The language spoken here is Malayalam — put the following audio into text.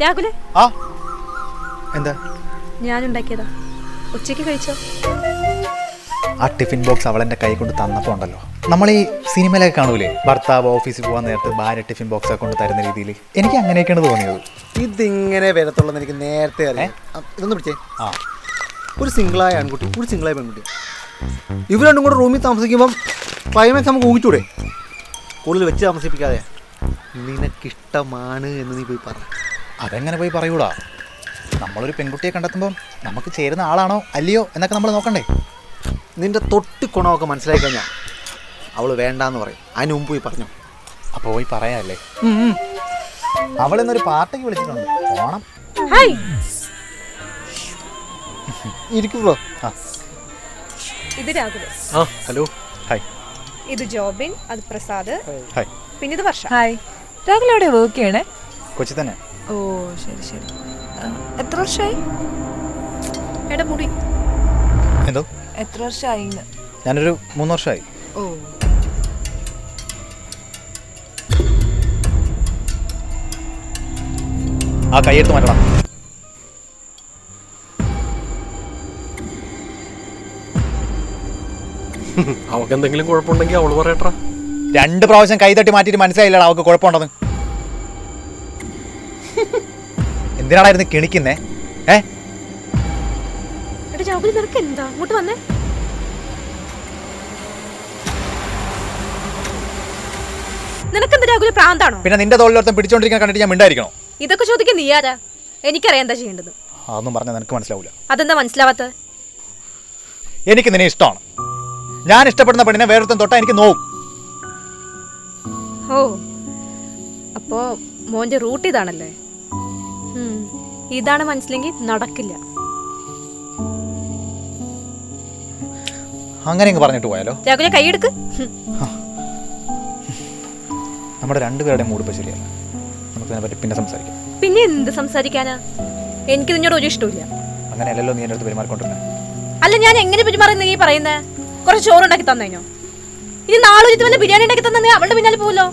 രാഹുലെ ആ എന്താ ഞാനുണ്ടാക്കിയതാ, ഉച്ചയ്ക്ക് കഴിച്ചോ? ആ ടിഫിൻ ബോക്സ് അവളെൻ്റെ കൈ കൊണ്ട് തന്നപ്പോൾ ഉണ്ടല്ലോ, നമ്മൾ ഈ സിനിമയിലൊക്കെ കാണൂലേ, ഭർത്താവ് ഓഫീസിൽ പോകാൻ നേരത്ത് ഭാര്യ ടിഫിൻ ബോക്സ് ഒക്കെ കൊണ്ട് തരുന്ന രീതിയിൽ, എനിക്ക് അങ്ങനെയൊക്കെയാണ് തോന്നിയത്. ഇതിങ്ങനെ വരത്തുള്ളൂ എനിക്ക് നേരത്തെ അറിയാം. ഇതൊന്ന് പിടിച്ചേ. ആ, ഒരു സിംഗിളായ ആൺകുട്ടി, ഒരു സിംഗിളായ പെൺകുട്ടി, ഇവർ രണ്ടും കൂടെ റൂമിൽ താമസിക്കുമ്പം ക്ലൈമാക്സ് നമുക്ക് ഊഹിച്ചൂടെ? കൂടുതൽ വെച്ച് താമസിപ്പിക്കാതെ നിനക്കിഷ്ടമാണ് എന്ന് നീ പോയി പറ. അതെങ്ങനെ പോയി പറയൂടാ? നമ്മളൊരു പെൺകുട്ടിയെ കണ്ടെത്തുമ്പം നമുക്ക് ചേരുന്ന ആളാണോ അല്ലയോ എന്നൊക്കെ നമ്മൾ നോക്കണ്ടേ? നിന്റെ തൊട്ട് ഗുണമൊക്കെ മനസ്സിലാക്കി കഴിഞ്ഞാൽ അവൾ വേണ്ടാന്ന് പറയും. അതിന് മുമ്പ് പോയി പറഞ്ഞു. അപ്പോൾ പോയി പറയാല്ലേ? അവളിന്നൊരു പാർട്ടിക്ക് വിളിച്ചിട്ടുണ്ട്, ഓണം. ഹായ്, ഇരിക്കുമ്പോ ഇത് രാഹുൽ. ഹലോ. ഹായ്. ഇത് ജോബിൻ, അത് പ്രസാദ്, ഹായ്. പിന്നെ ഇത് വർഷ. ഹായ്. രാഹുൽ എവിടെ വർക്ക് ചെയ്യണേ? കൊച്ചി തന്നെ. ഓ ശരി ശരി. എത്ര വർഷമായി? എടാ മുടി എന്തോ? എത്ര വർഷമായി? ഞാനൊരു 3 വർഷമായി. ഓ ആ കൈയെടുത്ത് മാറ്റണം. അവക്ക് എന്തെങ്കിലും കുഴപ്പമുണ്ടെങ്കിൽ അവള് പറയട്ടാ. 2 പ്രാവശ്യം കൈ തട്ടി മാറ്റിയിട്ട് മനസ്സിലായില്ലടാ അവൾക്ക് കുഴപ്പമുണ്ടെന്ന്. എന്തിനാടായിരുന്നു കിണിക്കുന്നേ? എടാ രാഹുൽ, നിനക്ക് എന്താ? അങ്ങോട്ട് വന്നേ. നിനക്കെന്താ രാഹുൽ, പ്രാന്താണോ? പിന്നെ നിന്റെ തോളിലൊരുത്തം പിടിച്ചോണ്ടിരിക്കാൻ കണ്ടിട്ട് ഞാൻ മിണ്ടായിരിക്കണോ? ഇതൊക്കെ ചോദിക്കാൻ നീ ആരാ? എനിക്കറിയാം എന്താ ചെയ്യേണ്ടത്. അതൊന്നും പറഞ്ഞാൽ നിനക്ക് മനസ്സിലാവില്ല. അതെന്താ മനസ്സിലാവാത്ത? എനിക്ക് നിന്നെ ഇഷ്ടമാണ്. ഞാൻ ഇഷ്ടപ്പെടുന്ന പെണ്ണിനെ വേറൊരുത്തം തൊട്ടാ എനിക്ക് നോവും. ഓ, അപ്പോ മോന്റെ റൂട്ട് ഇതാണല്ലേ? ഇതാണ് മനസ്സിലെങ്കിൽ നടക്കില്ല. അങ്ങനെ അങ്ങ് പറഞ്ഞിട്ട് പോയാലോ? രാഹുലെ കൈയെടുക്ക്. നമ്മുടെ 2 പേരുടെ മൂഡ് ഇപ്പോൾ ശരിയല്ല. നമുക്കതിനെ പറ്റി പിന്നെ സംസാരിക്കാം. പിന്നെ എന്ത് സംസാരിക്കാനാ? എനിക്ക് നിന്നോട് ഒരു ഇഷ്ടമില്ല. അങ്ങനെയല്ലല്ലോ നീ എൻ്റെ അടുത്ത് പെരുമാറിക്കൊണ്ടിരുന്നത്. അല്ല, ഞാൻ എങ്ങനെ പെരുമാറുന്ന നീ പറയുന്നേ? കുറച്ച് ചോറുണ്ടാക്കി തന്നോ? ഇനി നാളെ ഒരു ബിരിയാണി ഉണ്ടാക്കി തന്നെ അവളുടെ പിന്നാലെ പോവല്ലോ.